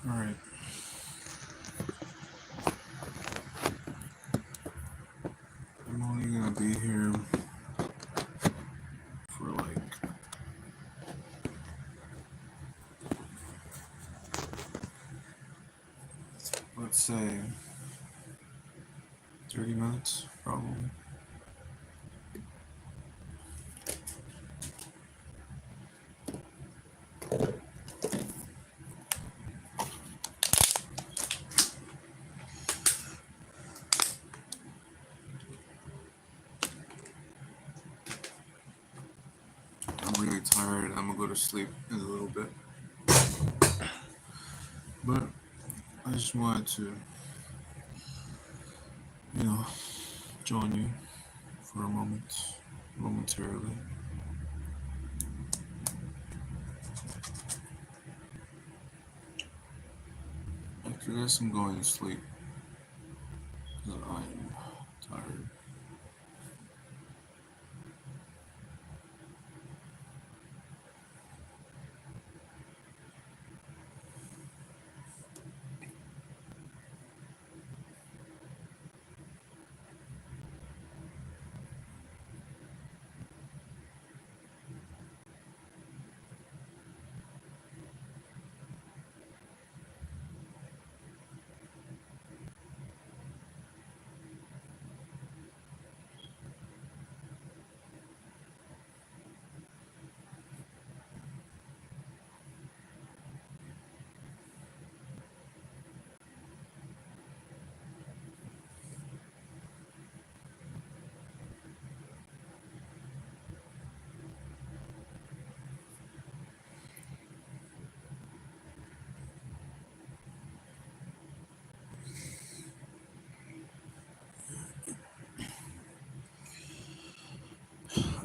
All right. I'm only gonna be here for let's say 30 minutes, probably. I'm really tired. I'm gonna go to sleep in a little bit. But I just wanted to, you know, join you for a moment, momentarily. After this, I'm going to sleep because I'm tired.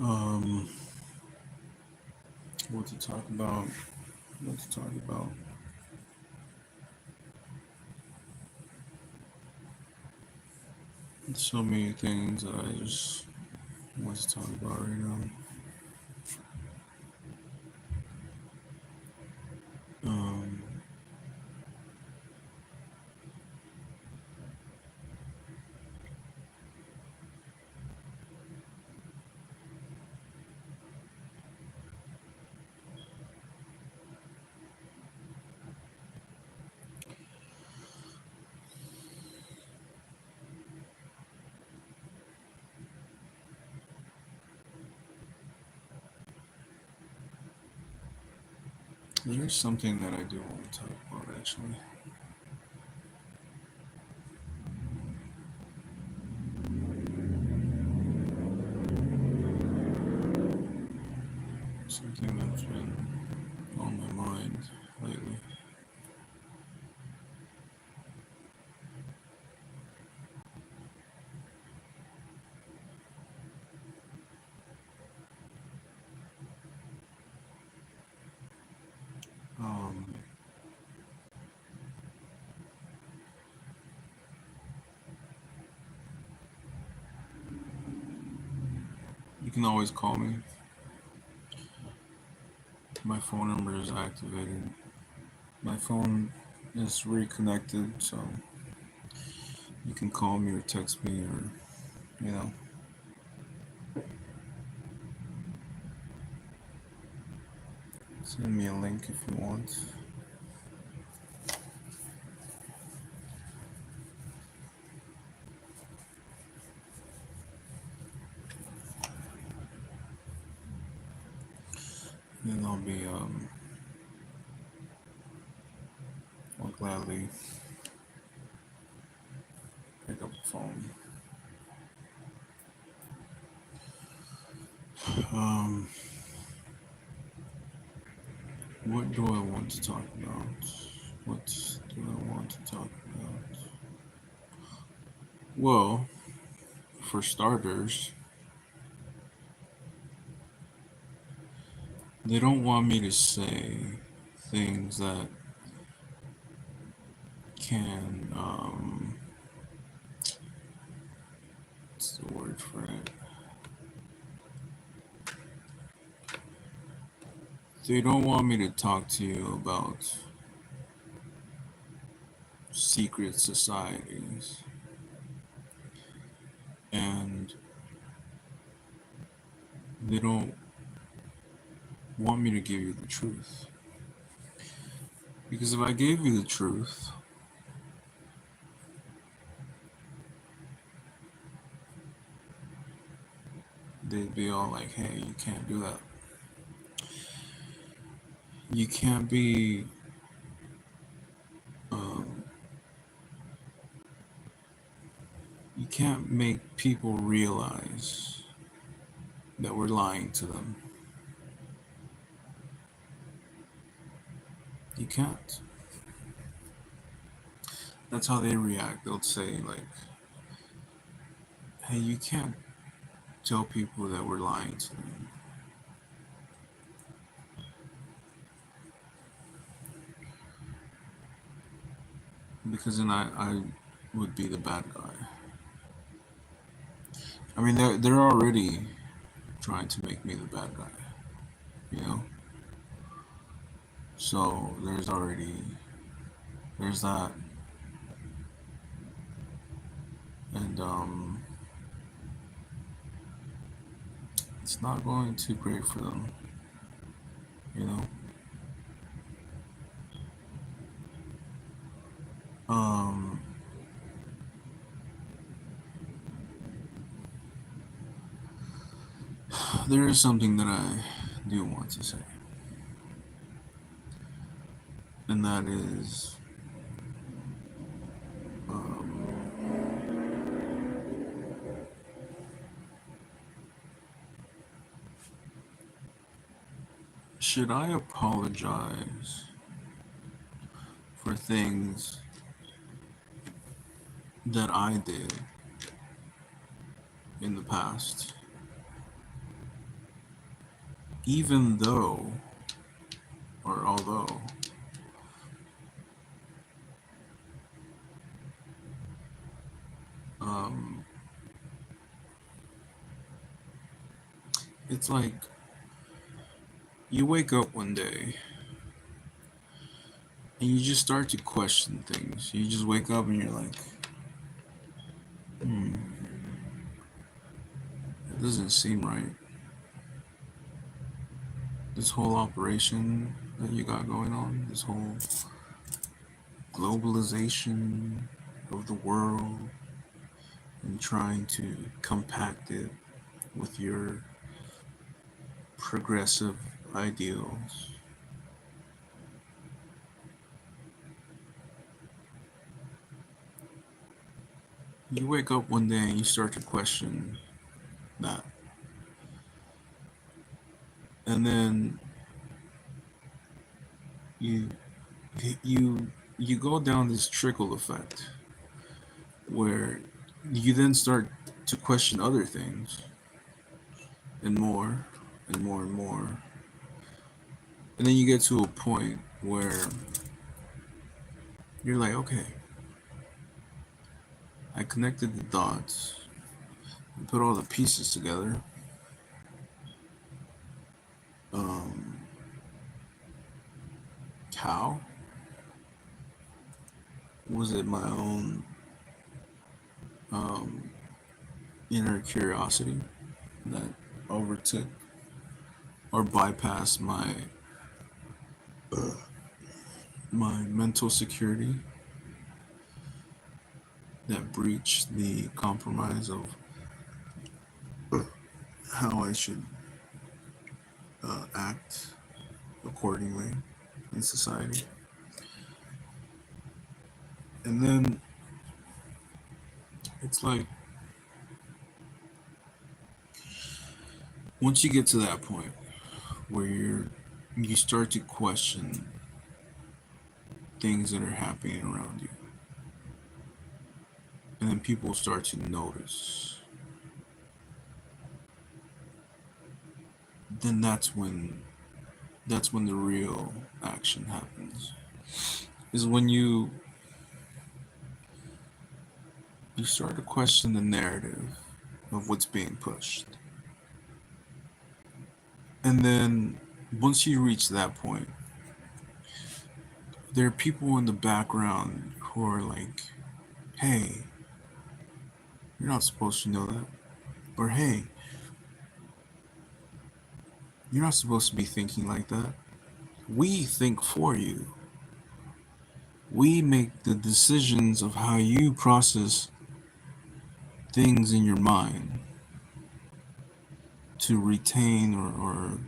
Um, what to talk about? What to talk about? So many things that I just want to talk about right now. Um, there's something that I do want to talk about actually. Something that's been on my mind lately. Um, you can always call me. My phone number is activated. My phone is reconnected, so you can call me or text me or, you know, send me a link if you want. And I'll gladly pick up the phone. Um, what do I want to talk about? What do I want to talk about? Well, for starters, they don't want me to say things that can, what's the word for it? They don't want me to talk to you about secret societies, and they don't want me to give you the truth. Because if I gave you the truth, they'd be all like, hey, you can't do that. You can't be um, you can't make people realize that we're lying to them. You can't. That's how they react. They'll say like, hey, you can't tell people that we're lying to them. Because then I would be the bad guy. I mean, they're already trying to make me the bad guy, you know. So there's that, and it's not going too great for them, you know. Um, there is something that I do want to say, and that is, should I apologize for things that I did in the past, even though, or although, um, it's like you wake up one day and you just start to question things. You just wake up and you're like, hmm, it doesn't seem right. This whole operation that you got going on, this whole globalization of the world and trying to compact it with your progressive ideals. You wake up one day and you start to question that. And then you you you go down this trickle effect where you then start to question other things and more and more and more. And then you get to a point where you're like, okay, I connected the dots and put all the pieces together. Um, how? Was it my own um, inner curiosity that overtook or bypassed my mental security, that breached the compromise of how I should act accordingly in society? And then it's like, once you get to that point where you start to question things that are happening around you, and then people start to notice, then that's when the real action happens. Is when you start to question the narrative of what's being pushed. And then once you reach that point, there are people in the background who are like, hey, you're not supposed to know that. Or hey, you're not supposed to be thinking like that. We think for you. We make the decisions of how you process things in your mind to retain or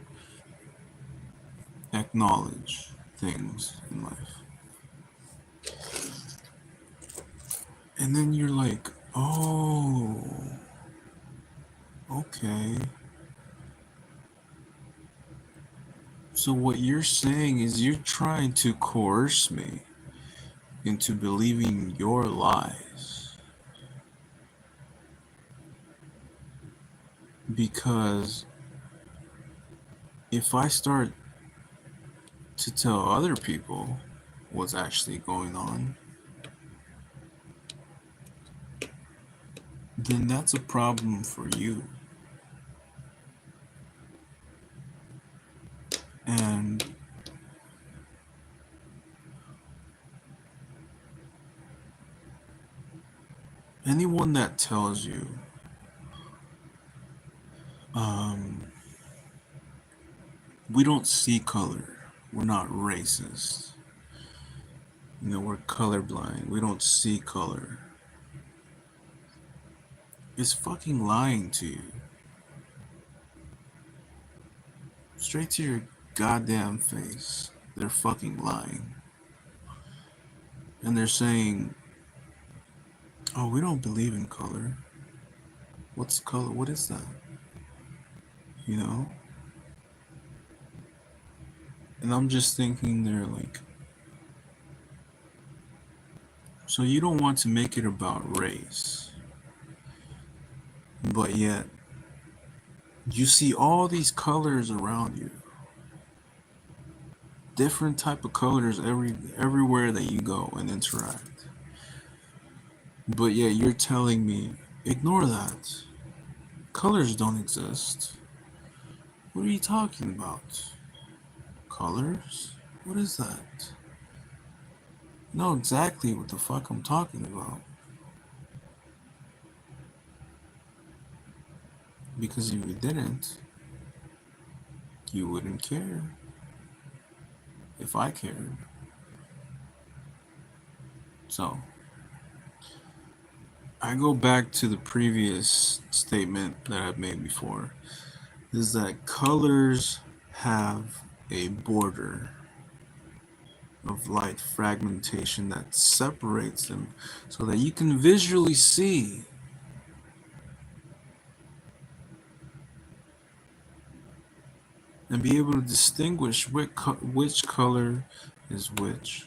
acknowledge things in life. And then you're like, oh, okay. So what you're saying is you're trying to coerce me into believing your lies. Because if I start to tell other people what's actually going on, then that's a problem for you. And anyone that tells you, um, we don't see color, we're not racist, we're colorblind, we don't see color, is fucking lying to you. Straight to your goddamn face. They're fucking lying. And they're saying, oh, we don't believe in color. What's color? What is that? You know? And I'm just thinking they're like, so you don't want to make it about race, but yet you see all these colors around you, different type of colors everywhere that you go and interact. But yet you're telling me, ignore that. Colors don't exist. What are you talking about? Colors? What is that? I know exactly what the fuck I'm talking about. Because if you didn't, you wouldn't care. If I cared. So, I go back to the previous statement that I've made before, is that colors have a border of light fragmentation that separates them so that you can visually see and be able to distinguish which color is which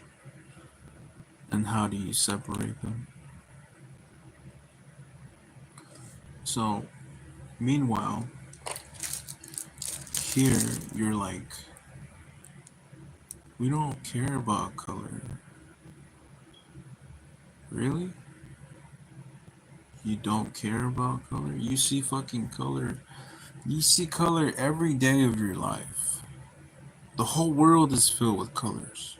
and how do you separate them. So, meanwhile, here you're like, we don't care about color. Really? You don't care about color? You see fucking color. You see color every day of your life. The whole world is filled with colors.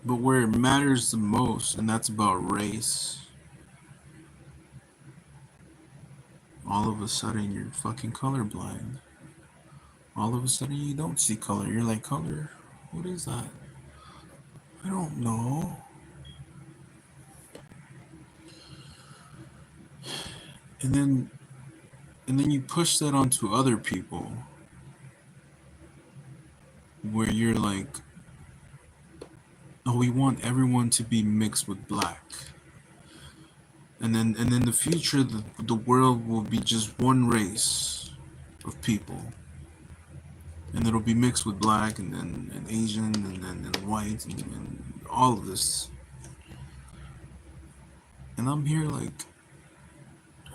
But where it matters the most, and that's about race, all of a sudden you're fucking colorblind. All of a sudden you don't see color. You're like, color? What is that? I don't know. And then you push that onto other people where you're like, oh, we want everyone to be mixed with black. And in the future the world will be just one race of people. And it'll be mixed with black and Asian and white and all of this. And I'm here like,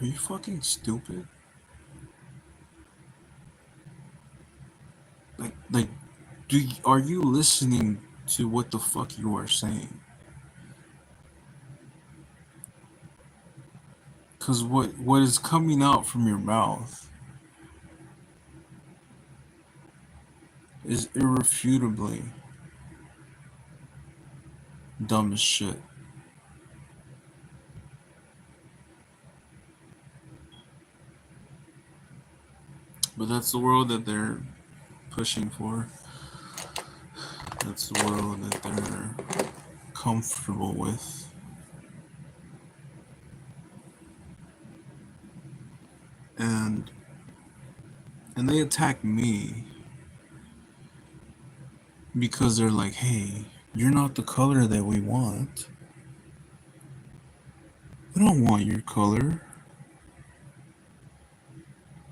are you fucking stupid? Like are you listening to what the fuck you are saying? Cause what is coming out from your mouth is irrefutably dumb as shit. But that's the world that they're pushing for. That's the world that they're comfortable with. And they attack me because they're like, hey, you're not the color that we want. We don't want your color.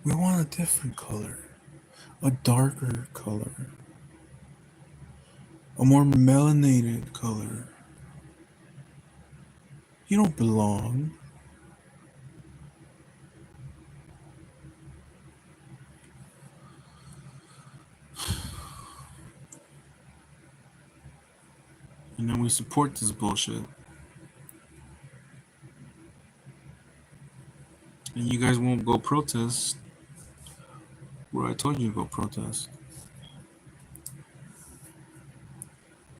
We want a different color. A darker color. A more melanated color. You don't belong. And then we support this bullshit. And you guys won't go protest where I told you to go protest.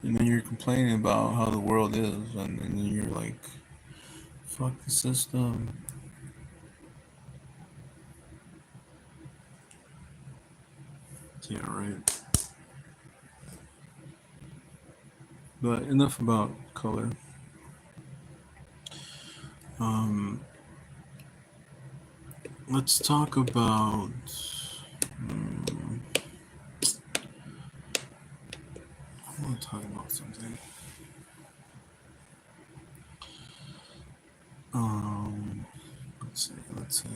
And then you're complaining about how the world is, and then you're like, fuck the system. Yeah, right. But enough about color. Let's talk about. I want to talk about something. Let's see.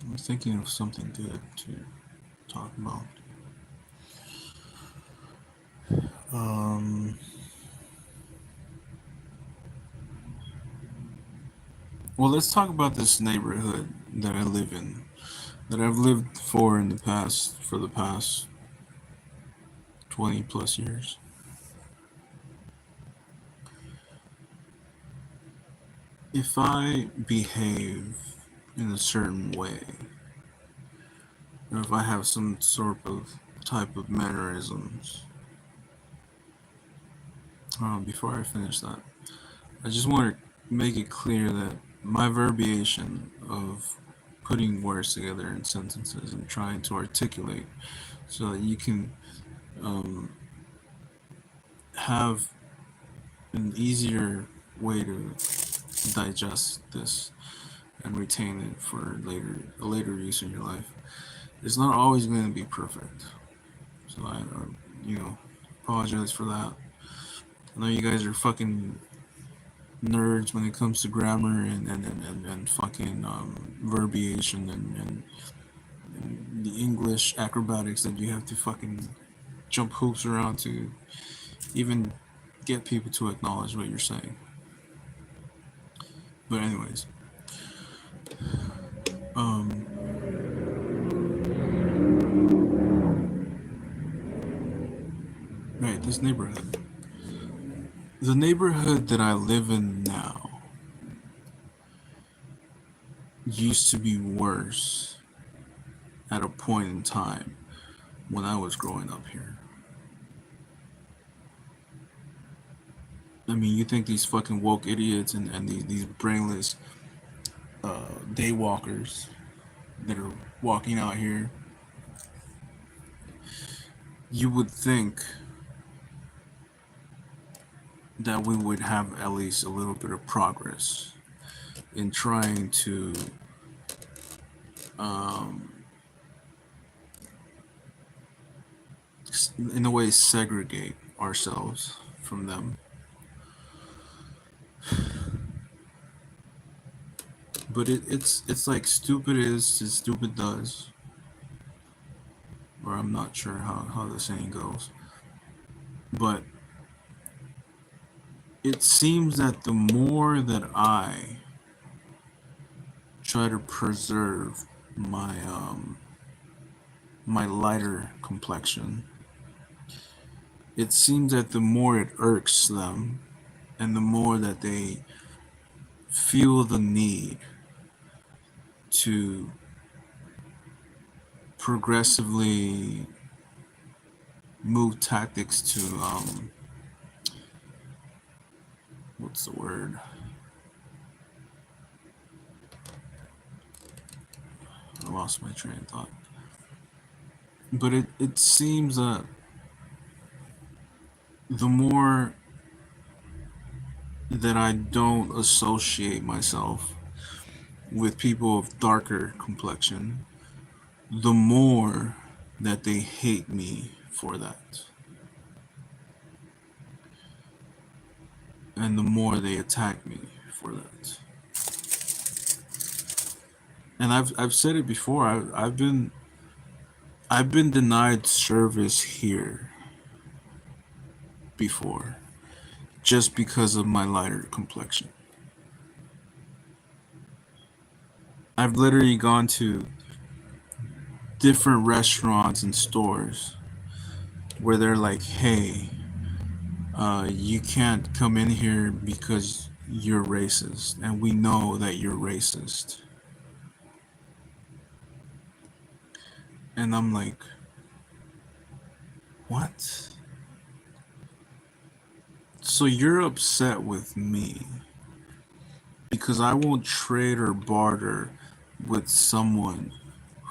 I was thinking of something good to talk about. Well, let's talk about this neighborhood that I live in, that I've lived for the past 20 plus years. If I behave in a certain way, or if I have some sort of type of mannerisms, before I finish that, I just want to make it clear that my verbiation of putting words together in sentences and trying to articulate so that you can have an easier way to digest this and retain it for a later use in your life. It's not always going to be perfect, so I apologize for that. I know you guys are fucking nerds when it comes to grammar and fucking verbiation and the English acrobatics that you have to fucking jump hoops around to even get people to acknowledge what you're saying. But anyways, right, this neighborhood. The neighborhood that I live in now used to be worse at a point in time when I was growing up here. I mean, you think these fucking woke idiots and these brainless day walkers that are walking out here, you would think that we would have at least a little bit of progress in trying to in a way segregate ourselves from them. But it's like stupid is to stupid does, or I'm not sure how the saying goes. But it seems that the more that I try to preserve my lighter complexion, it seems that the more it irks them and the more that they feel the need to progressively move tactics to what's the word? I lost my train of thought. But it seems that the more that I don't associate myself with people of darker complexion, the more that they hate me for that. And the more they attack me for that. And I've said it before. I've been denied service here before just because of my lighter complexion. I've literally gone to different restaurants and stores where they're like, "Hey, you can't come in here because you're racist, and we know that you're racist." And I'm like, "What? So you're upset with me because I won't trade or barter with someone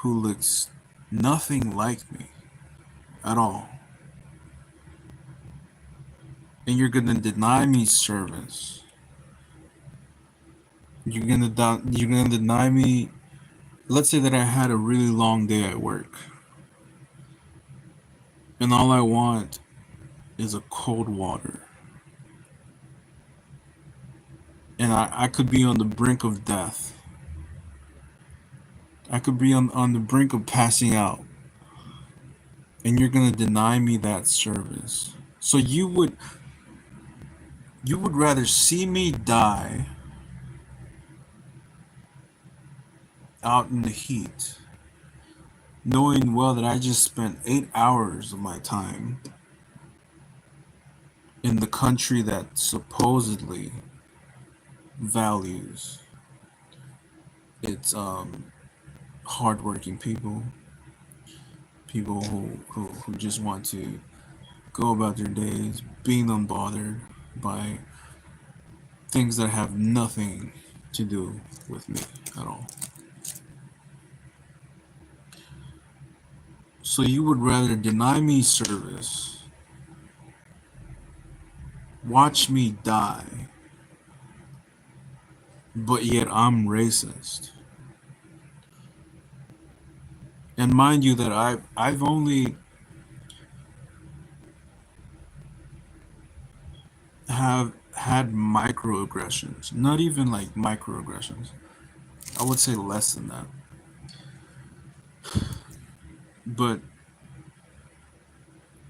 who looks nothing like me at all, and you're gonna deny me service. You're gonna deny me. Let's say that I had a really long day at work, and all I want is a cold water, and I could be on the brink of death. I could be on the brink of passing out, and you're gonna deny me that service. So you would rather see me die out in the heat, knowing well that I just spent 8 hours of my time in the country that supposedly values its hardworking people, people who just want to go about their days being unbothered by things that have nothing to do with me at all. So you would rather deny me service, watch me die, but yet I'm racist. And mind you that I've only have had microaggressions, not even like microaggressions. I would say less than that. But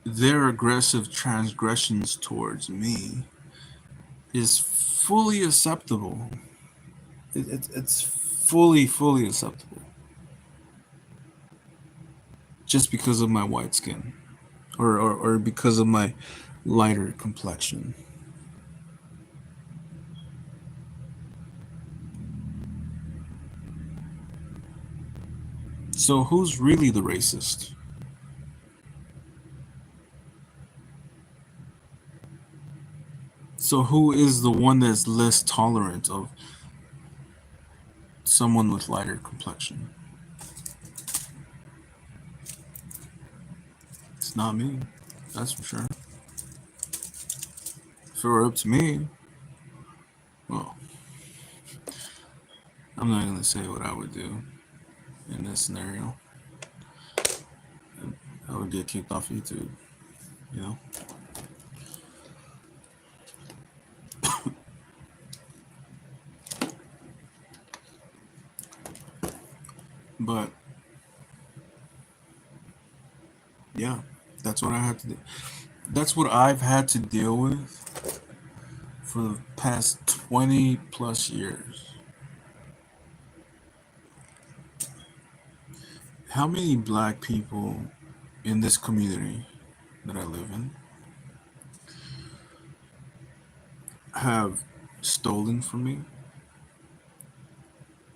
their aggressive transgressions towards me is fully acceptable. It's fully acceptable just because of my white skin or because of my lighter complexion. So who's really the racist? So who is the one that's less tolerant of someone with lighter complexion? It's not me. That's for sure. If it were up to me, well, I'm not gonna say what I would do in this scenario. I would get kicked off YouTube, you know. But yeah, that's what I had to do. That's what I've had to deal with for the past 20 plus years. How many black people in this community that I live in? have stolen from me.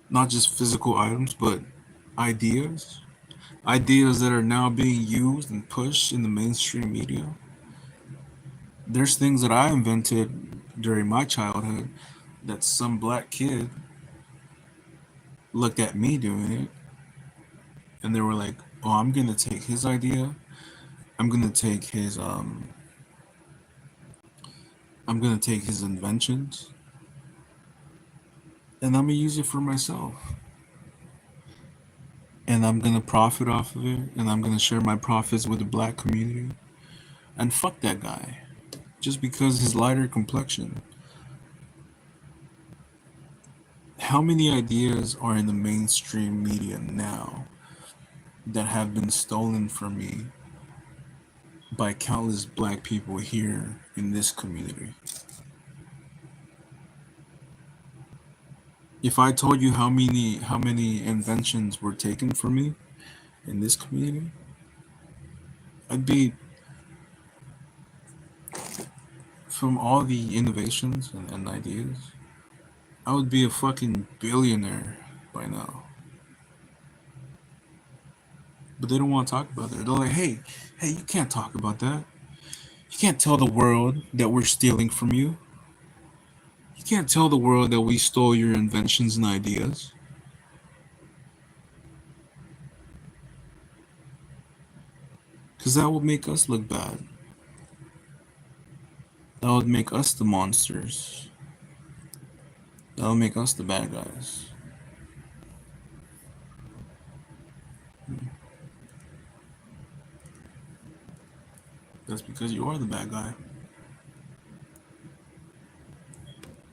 Not just physical items, but ideas. Ideas that are now being used and pushed in the mainstream media. There's things that I invented during my childhood that some black kid looked at me doing it and they were like, "Oh, I'm gonna take his idea. I'm gonna take his I'm gonna take his inventions and I'm gonna use it for myself. And I'm gonna profit off of it and I'm gonna share my profits with the black community. And fuck that guy. Just because his lighter complexion. How many ideas are in the mainstream media now that have been stolen from me by countless black people here in this community? If I told you how many inventions were taken from me in this community, I'd be from all the innovations and ideas, I would be a fucking billionaire by now. But they don't want to talk about that. They're like, hey, you can't talk about that. You can't tell the world that we're stealing from you. You can't tell the world that we stole your inventions and ideas. Because that would make us look bad. That would make us the monsters. That would make us the bad guys. That's because you are the bad guy.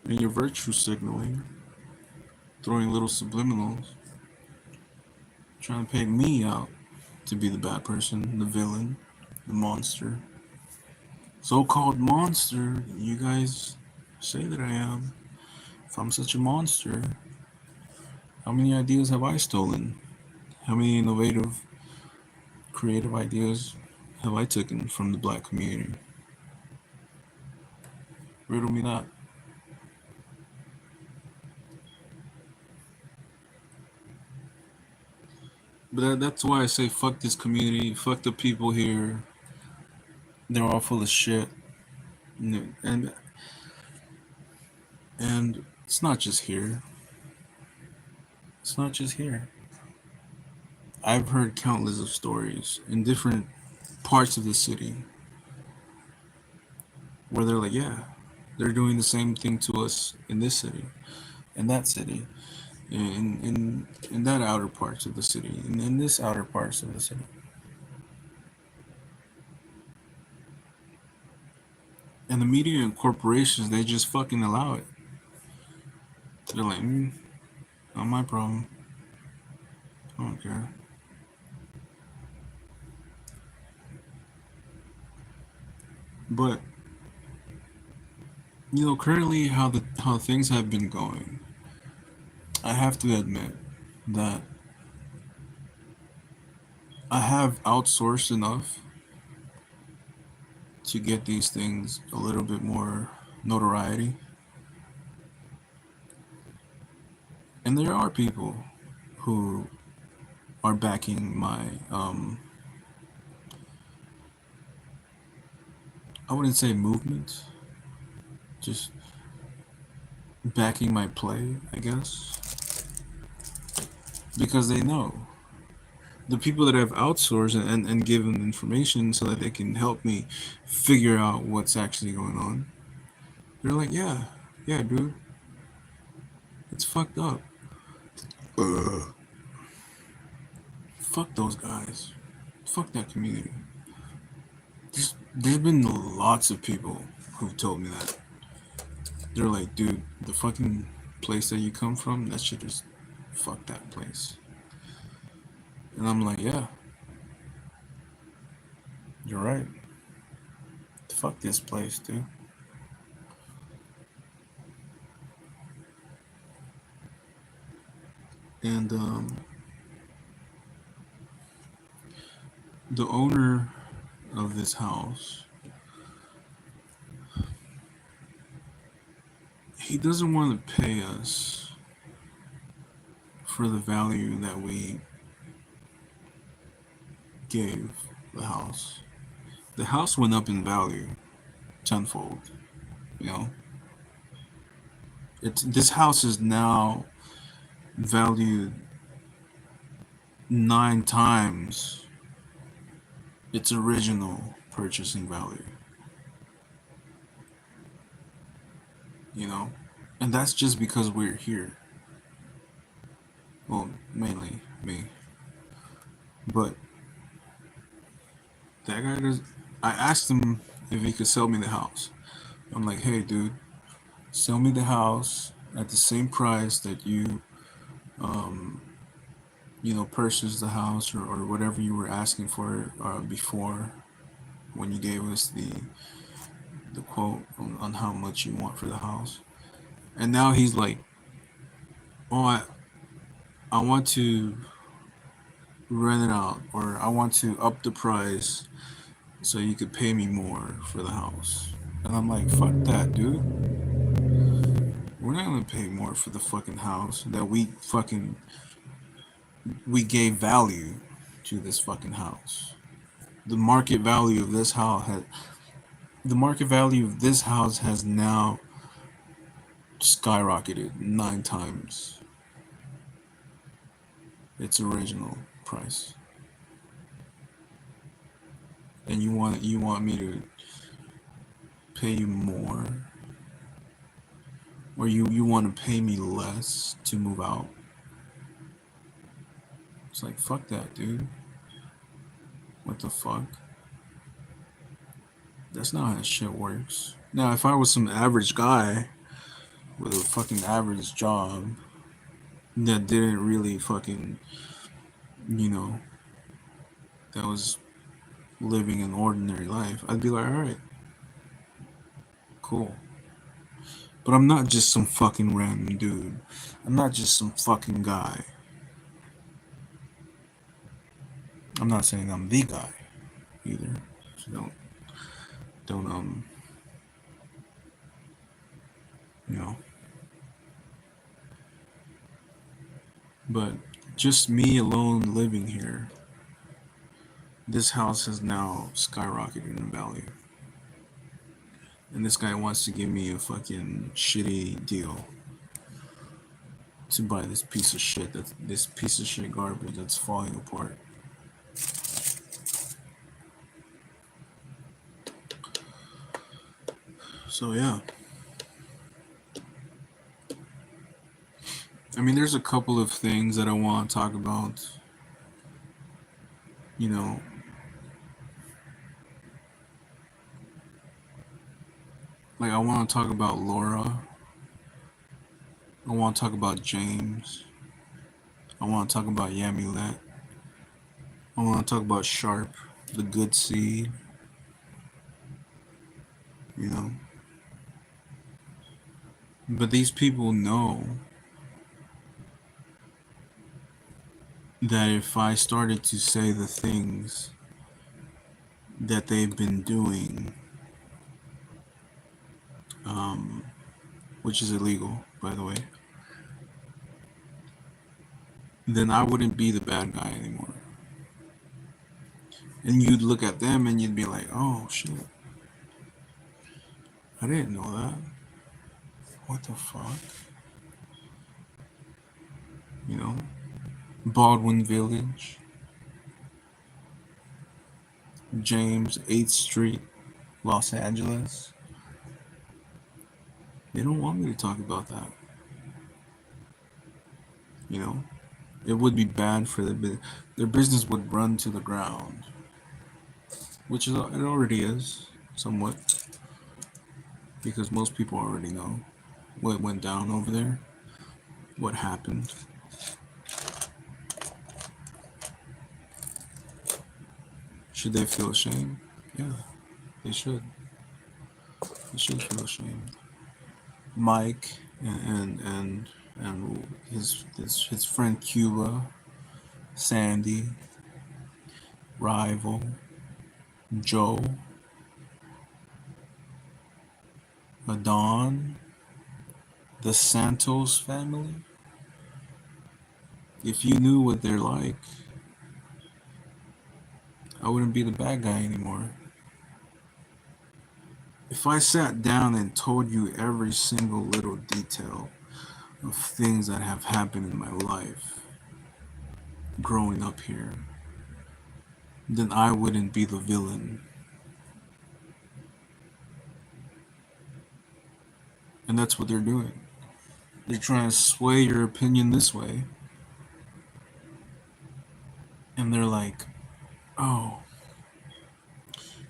And you're virtue signaling, throwing little subliminals, trying to peg me out to be the bad person, the villain, the monster. So-called monster, you guys say that I am. If I'm such a monster, how many ideas have I stolen? How many innovative, creative ideas have I taken from the black community? Riddle me that. But that's why I say fuck this community, fuck the people here. They're all full of shit. And and it's not just here. It's not just here. I've heard countless of stories in different parts of the city where they're like, yeah, they're doing the same thing to us in this city, in that city, in that outer parts of the city, in this outer parts of the city. And the media and corporations, they just fucking allow it. They're like, not my problem. I don't care. But currently how things have been going, I have to admit that I have outsourced enough to get these things a little bit more notoriety. And there are people who are backing my I wouldn't say movement, just backing my play, I guess, because they know the people that I've outsourced and given information so that they can help me figure out what's actually going on. They're like, yeah, dude, it's fucked up. Fuck those guys. Fuck that community. There's been lots of people who've told me that. They're like, dude, the fucking place that you come from, that shit is fuck that place. And I'm like, yeah, you're right. Fuck this place, dude. And the owner of this house, he doesn't want to pay us for the value that we gave the house. The house went up in value tenfold. You know, this house is now valued 9 times its original purchasing value. You know, and that's just because we're here. Well, mainly me, but that guy does. I asked him if he could sell me the house. I'm like, hey, dude, sell me the house at the same price that um, purchased the house or whatever you were asking for before when you gave us the quote on how much you want for the house. And now he's like, oh, I want to rent it out, or I want to up the price so you could pay me more for the house. And I'm like, fuck that, dude. We're not gonna pay more for the fucking house that we gave value to this fucking house. The market value of this house has the market value of this house has now skyrocketed 9 times its original price. And you want me to pay you more, or you want to pay me less to move out? It's like, fuck that, dude. What the fuck? That's not how shit works. Now, if I was some average guy with a fucking average job that didn't really fucking, you know, that was living an ordinary life, I'd be like, alright, cool. But I'm not just some fucking random dude. I'm not just some fucking guy. I'm not saying I'm the guy either. So don't you know. But just me alone living here, this house has now skyrocketed in value. And this guy wants to give me a fucking shitty deal to buy this piece of shit, this piece of shit garbage that's falling apart. So yeah. I mean, there's a couple of things that I want to talk about. You know, like I want to talk about Laura. I want to talk about James. I want to talk about Yamulet. I want to talk about Sharp, the good seed. You know, but these people know that if I started to say the things that they've been doing, which is illegal, by the way, then I wouldn't be the bad guy anymore. And you'd look at them and you'd be like, oh shit, I didn't know that. What the fuck? You know? Baldwin Village, James 8th Street, Los Angeles. They don't want me to talk about that. You know? It would be bad for their business would run to the ground. Which it already is, somewhat. Because most people already know what went down over there, what happened. Should they feel ashamed? Yeah, they should. They should feel ashamed. Mike and his friend Cuba, Sandy, Rival, Joe, Adon, the Santos family. If you knew what they're like, I wouldn't be the bad guy anymore. If I sat down and told you every single little detail of things that have happened in my life growing up here, then I wouldn't be the villain. And that's what they're doing. They're trying to sway your opinion this way. And they're like, oh,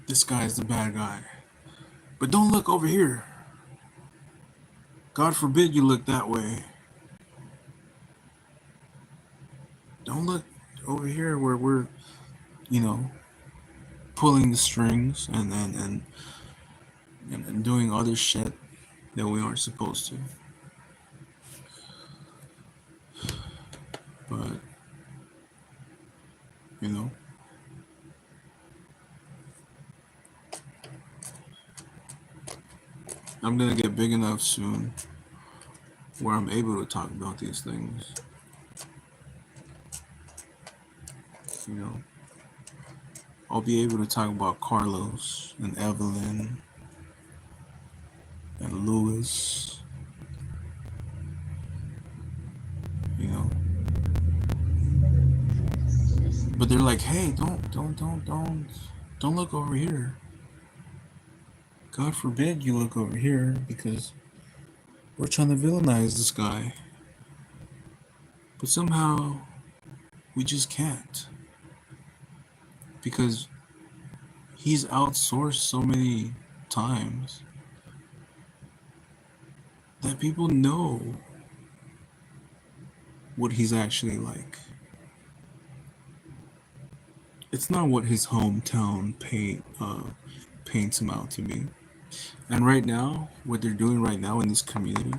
this guy's the bad guy. But don't look over here. God forbid you look that way. Don't look over here where we're, you know, pulling the strings and doing other shit that we aren't supposed to. But, you know, I'm gonna get big enough soon where I'm able to talk about these things. You know, I'll be able to talk about Carlos and Evelyn and Louis. You know, but they're like, hey, don't look over here. God forbid you look over here because we're trying to villainize this guy. But somehow we just can't. Because he's outsourced so many times that people know what he's actually like. It's not what his hometown paints him out to be. And right now, what they're doing right now in this community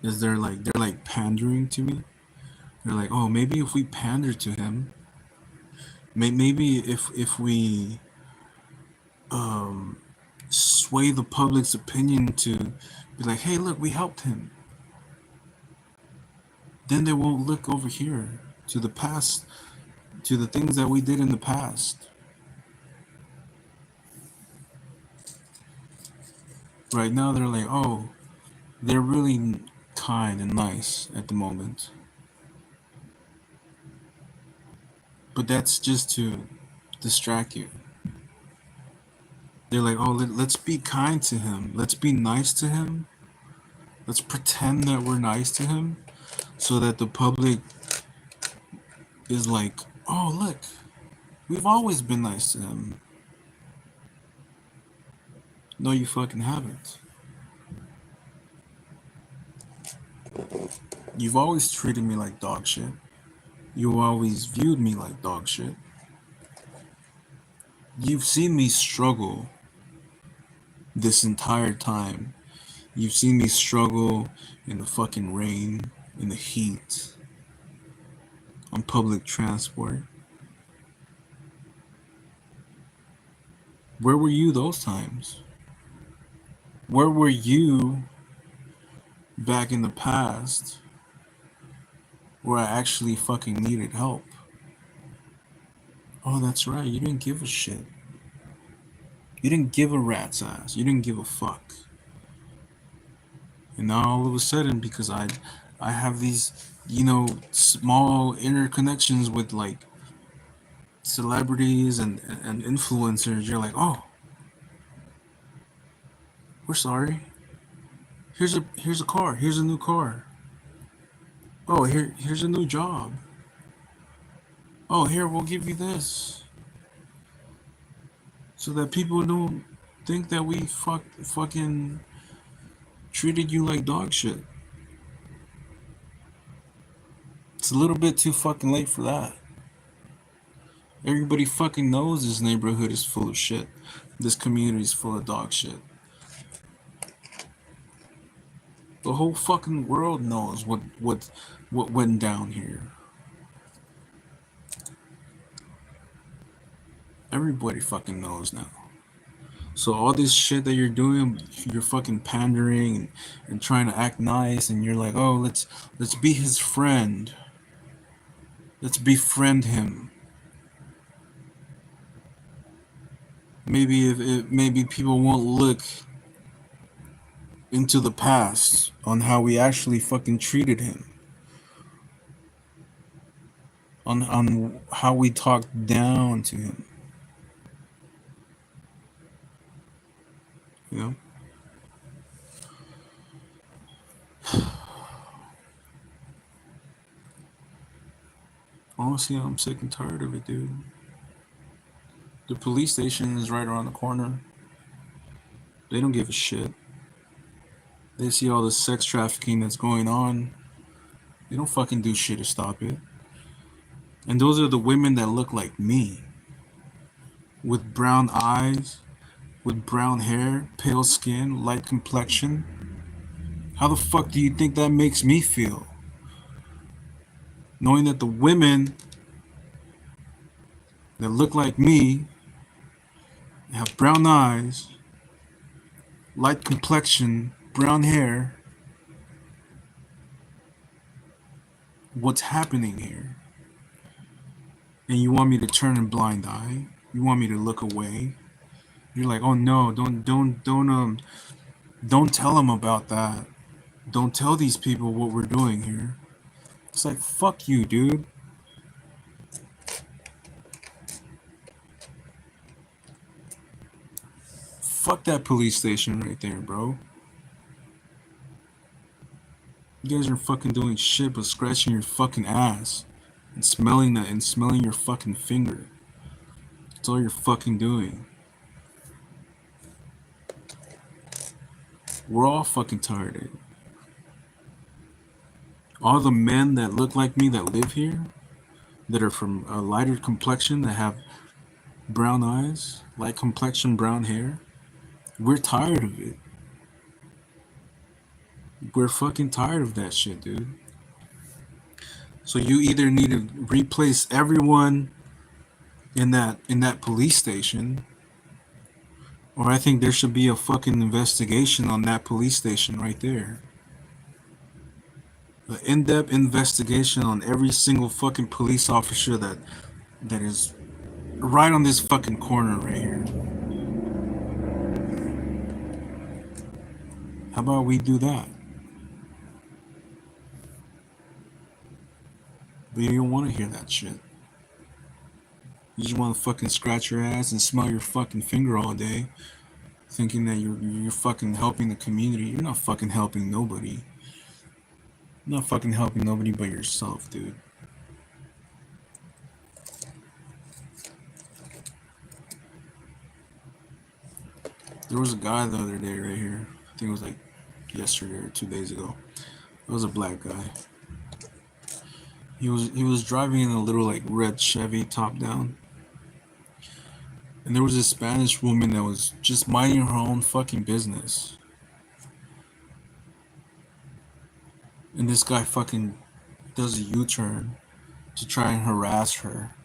is they're like pandering to me. They're like, oh, maybe if we pander to him, maybe if we sway the public's opinion to be like, hey, look, we helped him. Then they won't look over here to the past, to the things that we did in the past. Right now, they're like, oh, they're really kind and nice at the moment. But that's just to distract you. They're like, oh, let's be kind to him. Let's be nice to him. Let's pretend that we're nice to him so that the public is like, oh, look, we've always been nice to him. No, you fucking haven't. You've always treated me like dog shit. You always viewed me like dog shit. You've seen me struggle this entire time. You've seen me struggle in the fucking rain, in the heat, on public transport. Where were you those times? Where were you back in the past where I actually fucking needed help? Oh, that's right. You didn't give a shit. You didn't give a rat's ass. You didn't give a fuck. And now all of a sudden, because I have these, small interconnections with like celebrities and influencers, you're like, oh, we're sorry. Here's a car. Here's a new car. Oh, here's a new job. Oh, here we'll give you this, so that people don't think that we fucking treated you like dog shit. It's a little bit too fucking late for that. Everybody fucking knows this neighborhood is full of shit. This community is full of dog shit. The whole fucking world knows what went down here. Everybody fucking knows now. So all this shit that you're doing, you're fucking pandering and trying to act nice, and you're like, oh, let's be his friend. Let's befriend him. Maybe maybe people won't look into the past on how we actually fucking treated him, on how we talked down to him. You know. Honestly, I'm sick and tired of it, dude. The police station is right around the corner. They don't give a shit. They see all the sex trafficking that's going on. They don't fucking do shit to stop it. And those are the women that look like me. With brown eyes, with brown hair, pale skin, light complexion. How the fuck do you think that makes me feel? Knowing that the women that look like me, have brown eyes, light complexion, brown hair, what's happening here? And you want me to turn a blind eye? You want me to look away? You're like, oh no, don't tell them about that. Don't tell these people what we're doing here. It's like, fuck you, dude. Fuck that police station right there, bro. You guys are fucking doing shit but scratching your fucking ass and smelling your fucking finger. That's all you're fucking doing. We're all fucking tired of it. All the men that look like me that live here, that are from a lighter complexion, that have brown eyes, light complexion, brown hair, we're tired of it. We're fucking tired of that shit, dude. So you either need to replace everyone in that police station, or I think there should be a fucking investigation on that police station right there. An in-depth investigation on every single fucking police officer that is right on this fucking corner right here. How about we do that? But you don't want to hear that shit. You just want to fucking scratch your ass and smell your fucking finger all day, thinking that you're fucking helping the community. You're not fucking helping nobody. You're not fucking helping nobody but yourself, dude. There was a guy the other day right here. I think it was like yesterday or 2 days ago. It was a black guy. He was driving in a little like red Chevy top down. And there was this Spanish woman that was just minding her own fucking business. And this guy fucking does a U-turn to try and harass her.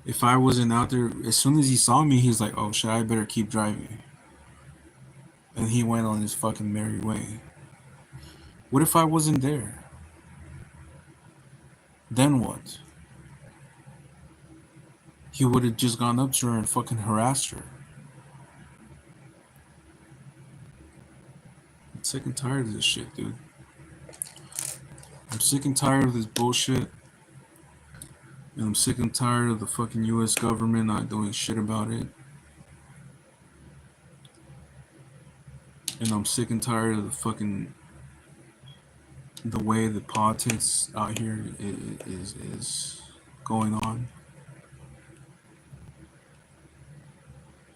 If I wasn't out there, as soon as he saw me, he's like, oh shit, I better keep driving. And he went on his fucking merry way. What if I wasn't there? Then what? He would have just gone up to her and fucking harassed her. I'm sick and tired of this shit, dude. I'm sick and tired of this bullshit. And I'm sick and tired of the fucking US government not doing shit about it. And I'm sick and tired of the way the politics out here is going on.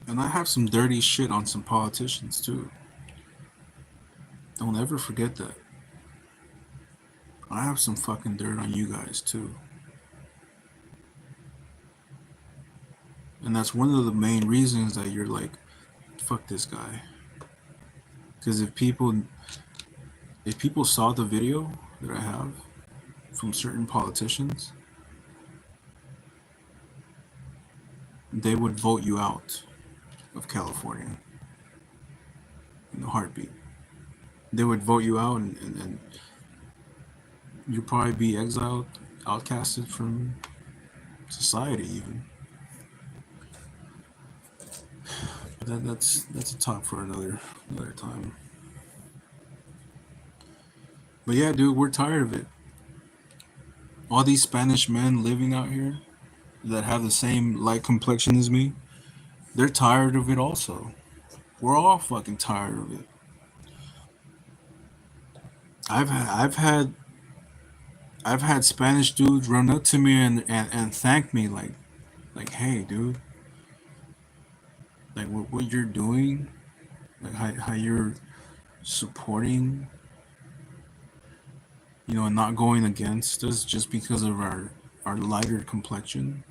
And I have some dirty shit on some politicians too. Don't ever forget that. I have some fucking dirt on you guys too. And that's one of the main reasons that you're like, fuck this guy. Because if people saw the video that I have from certain politicians, they would vote you out of California in a heartbeat. They would vote you out, and you'd probably be exiled, outcasted from society, even. But that's a talk for another time. But yeah, dude, we're tired of it. All these Spanish men living out here that have the same light complexion as me, they're tired of it also. We're all fucking tired of it. I've had Spanish dudes run up to me and thank me like hey dude, like what you're doing, like how you're supporting, and not going against us just because of our lighter complexion.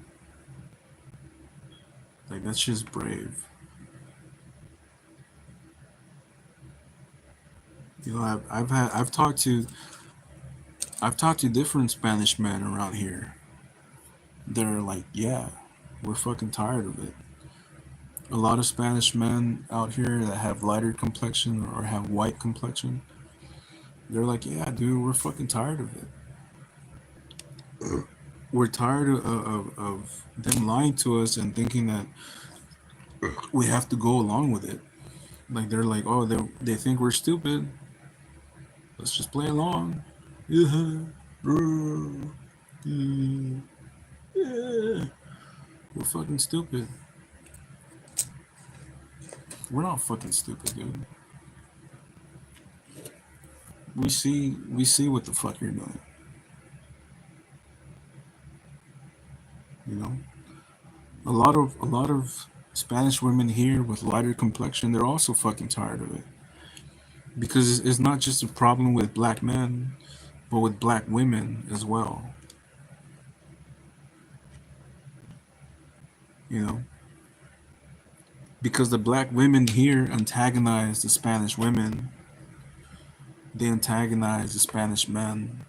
Like that's just brave. I've talked to different Spanish men around here. They're like, yeah, we're fucking tired of it. A lot of Spanish men out here that have lighter complexion or have white complexion, they're like, yeah, dude, we're fucking tired of it. We're tired of them lying to us and thinking that we have to go along with it. Like they're like, oh, they think we're stupid. Let's just play along. Yeah, yeah. We're fucking stupid. We're not fucking stupid, dude. We see what the fuck you're doing. You know, a lot of Spanish women here with lighter complexion, they're also fucking tired of it because it's not just a problem with black men, but with black women as well. You know, because the black women here antagonize the Spanish women, they antagonize the Spanish men,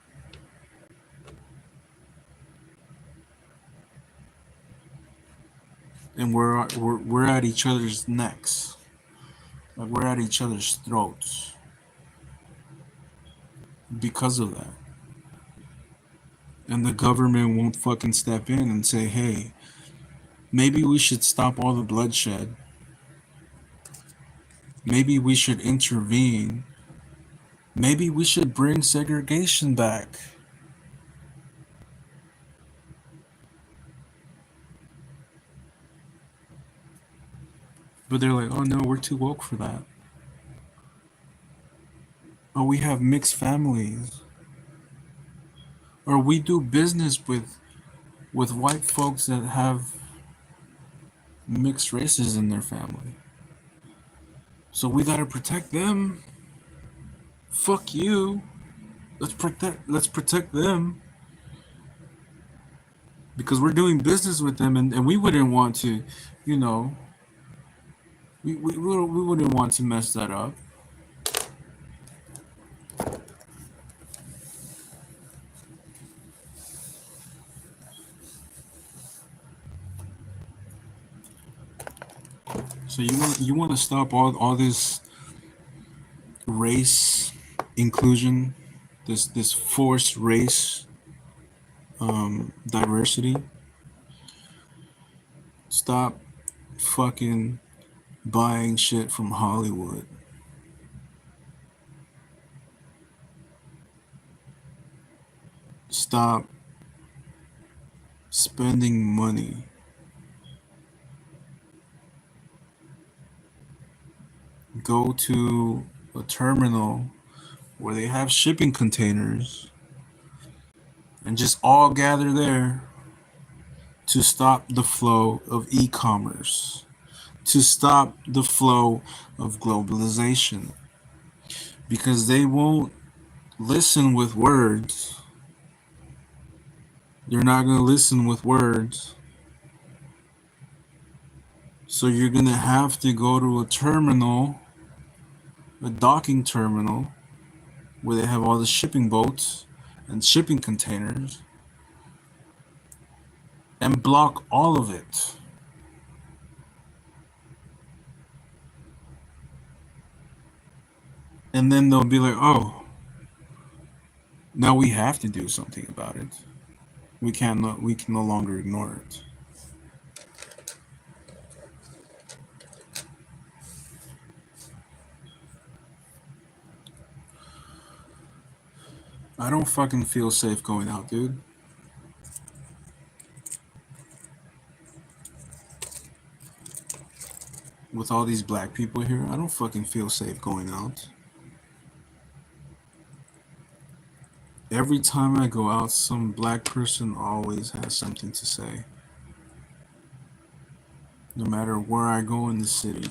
and we're at each other's necks, like we're at each other's throats because of that. And the government won't fucking step in and say, hey, maybe we should stop all the bloodshed. Maybe we should intervene. Maybe we should bring segregation back. But they're like, oh no, we're too woke for that. Or we have mixed families. Or we do business with white folks that have mixed races in their family. So we gotta protect them. Fuck you. Let's protect them. Because we're doing business with them, and we wouldn't want to, you know, we wouldn't want to mess that up. So you want to stop all this race inclusion, this forced race diversity. Stop fucking buying shit from Hollywood. Stop spending money. Go to a terminal where they have shipping containers and just all gather there to stop the flow of e-commerce, to stop the flow of globalization, because they won't listen with words. They're not going to listen with words. So you're going to have to go to a terminal, a docking terminal, where they have all the shipping boats and shipping containers, and block all of it. And then they'll be like, oh, now we have to do something about it. We can no longer ignore it. I don't fucking feel safe going out, dude. With all these black people here, I don't fucking feel safe going out. Every time I go out, some black person always has something to say. No matter where I go in the city,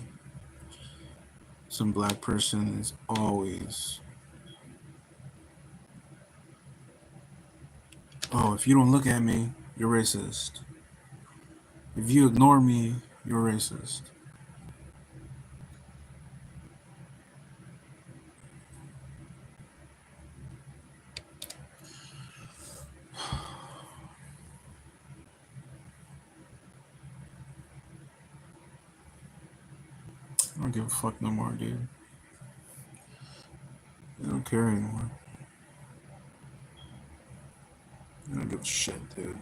some black person is always, oh, if you don't look at me, you're racist. If you ignore me, you're racist. I don't give a fuck no more, dude. I don't care anymore. I don't give a shit, dude.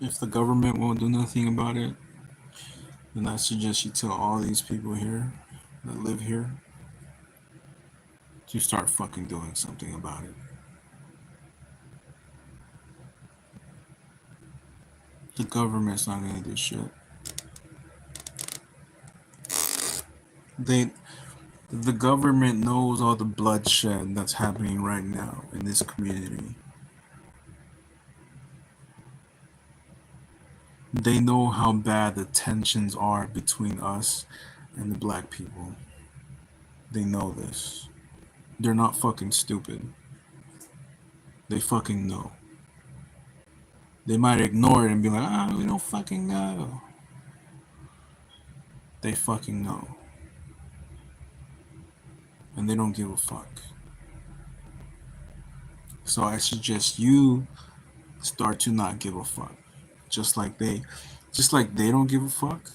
If the government won't do nothing about it, then I suggest you tell all these people here that live here to start fucking doing something about it. The government's not gonna do shit. They, the government knows all the bloodshed that's happening right now in this community. They know how bad the tensions are between us and the black people. They know this. They're not fucking stupid. They fucking know. They might ignore it and be like, ah, we don't fucking know. They fucking know. And they don't give a fuck. So I suggest you start to not give a fuck. Just like they don't give a fuck.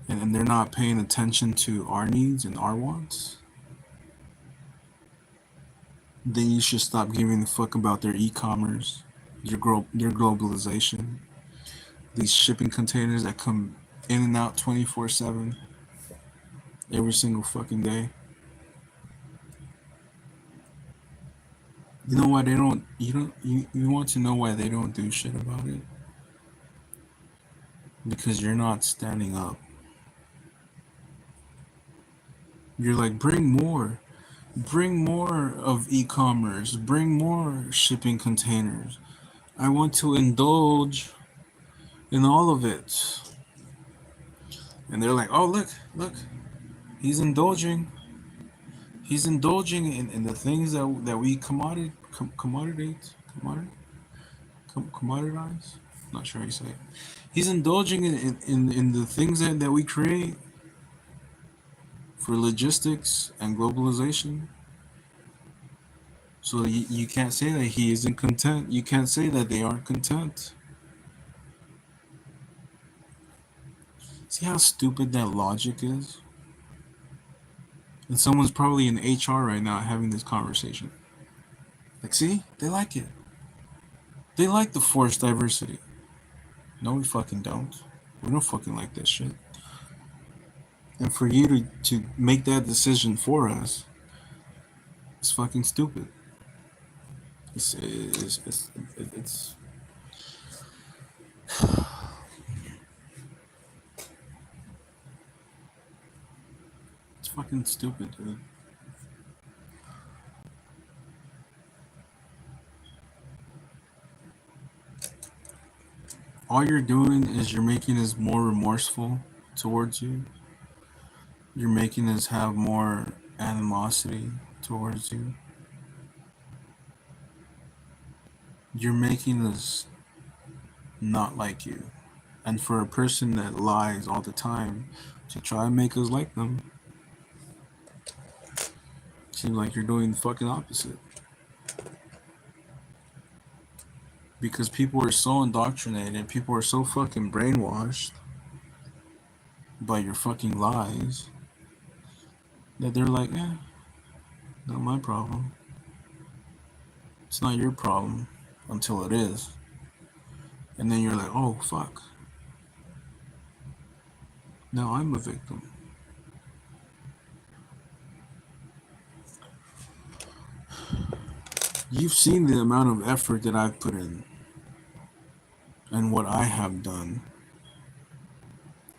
And they're not paying attention to our needs and our wants. Then you should stop giving a fuck about their e-commerce, their globalization, these shipping containers that come in and out 24/7 every single fucking day. You know why they don't? You want to know why they don't do shit about it? Because you're not standing up. You're like, bring more of e-commerce, bring more shipping containers. I want to indulge in all of it. And they're like, oh, look, he's indulging. He's indulging in the things that we commoditize. Not sure how you say it. He's indulging in the things that we create for logistics and globalization. So you can't say that he isn't content. You can't say that they aren't content. See how stupid that logic is? And someone's probably in HR right now having this conversation. Like, see? They like it. They like the forced diversity. No, we fucking don't. We don't fucking like that shit. And for you to make that decision for us, it's fucking stupid. It's fucking stupid, dude. All you're doing is you're making us more remorseful towards you. You're making us have more animosity towards you. You're making us not like you. And for a person that lies all the time to try and make us like them, Seems like you're doing the fucking opposite. Because people are so indoctrinated, people are so fucking brainwashed by your fucking lies that they're like, not my problem. It's not your problem until it is. And then you're like, oh, fuck. Now I'm a victim. You've seen the amount of effort that I've put in and what I have done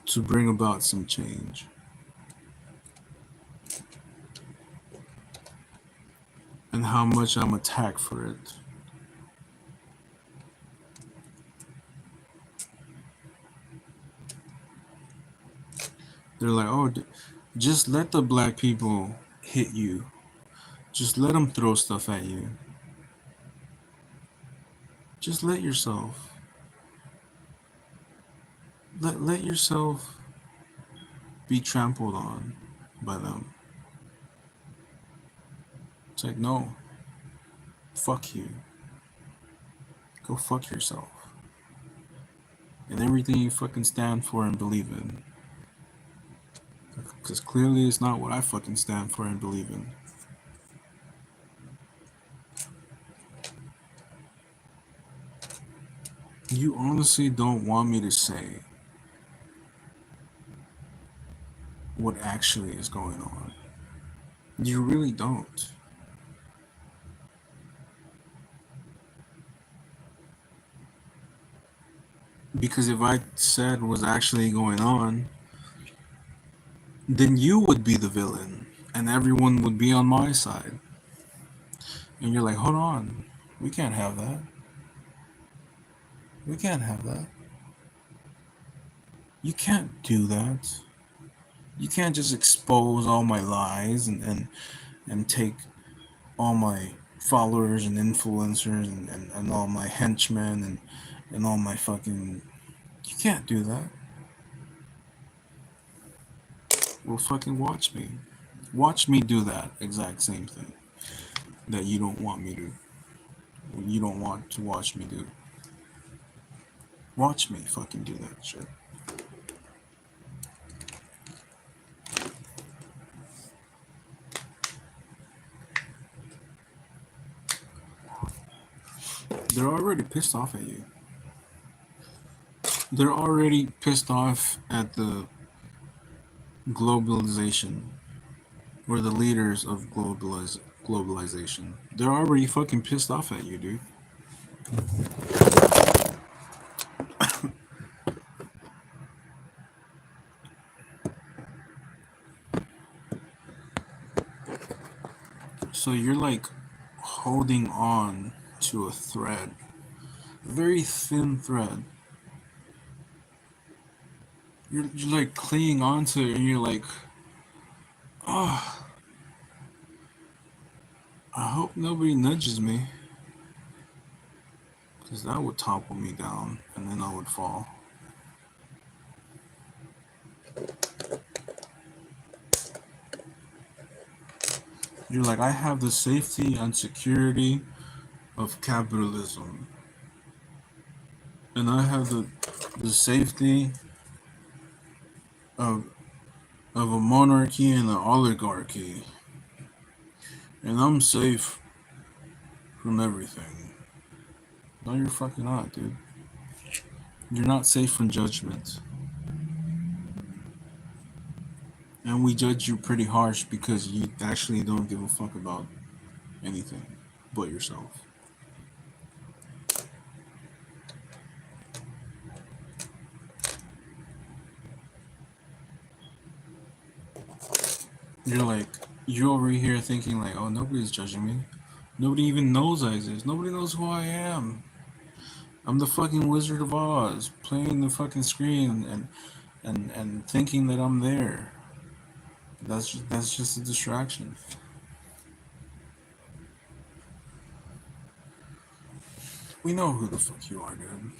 to bring about some change. And how much I'm attacked for it. They're like, oh, just let the black people hit you. Just let them throw stuff at you. Just let yourself. Let yourself be trampled on by them. It's like, no. Fuck you. Go fuck yourself. And everything you fucking stand for and believe in. Because clearly it's not what I fucking stand for and believe in. You honestly don't want me to say what actually is going on. You really don't. Because if I said what's actually going on, then you would be the villain and everyone would be on my side. And you're like, hold on, we can't have that. We can't have that. You can't do that. You can't just expose all my lies and take all my followers and influencers and all my henchmen and all my fucking... You can't do that. Well, fucking watch me. Watch me do that exact same thing that you don't want me to. You don't want to watch me do. Watch me fucking do that shit. They're already pissed off at you. They're already pissed off at the globalization or the leaders of globalization. They're already fucking pissed off at you, dude. So you're like holding on to a thread, a very thin thread. You're like clinging onto it and you're like, oh, I hope nobody nudges me. Because that would topple me down and then I would fall. You're like, I have the safety and security of capitalism. And I have the safety of a monarchy and an oligarchy. And I'm safe from everything. No, you're fucking not, dude. You're not safe from judgment. And we judge you pretty harsh because you actually don't give a fuck about anything but yourself. You're like, you're over here thinking like, oh, nobody's judging me. Nobody even knows I exist. Nobody knows who I am. I'm the fucking Wizard of Oz, playing the fucking screen and thinking that I'm there. That's just a distraction. We know who the fuck you are, dude.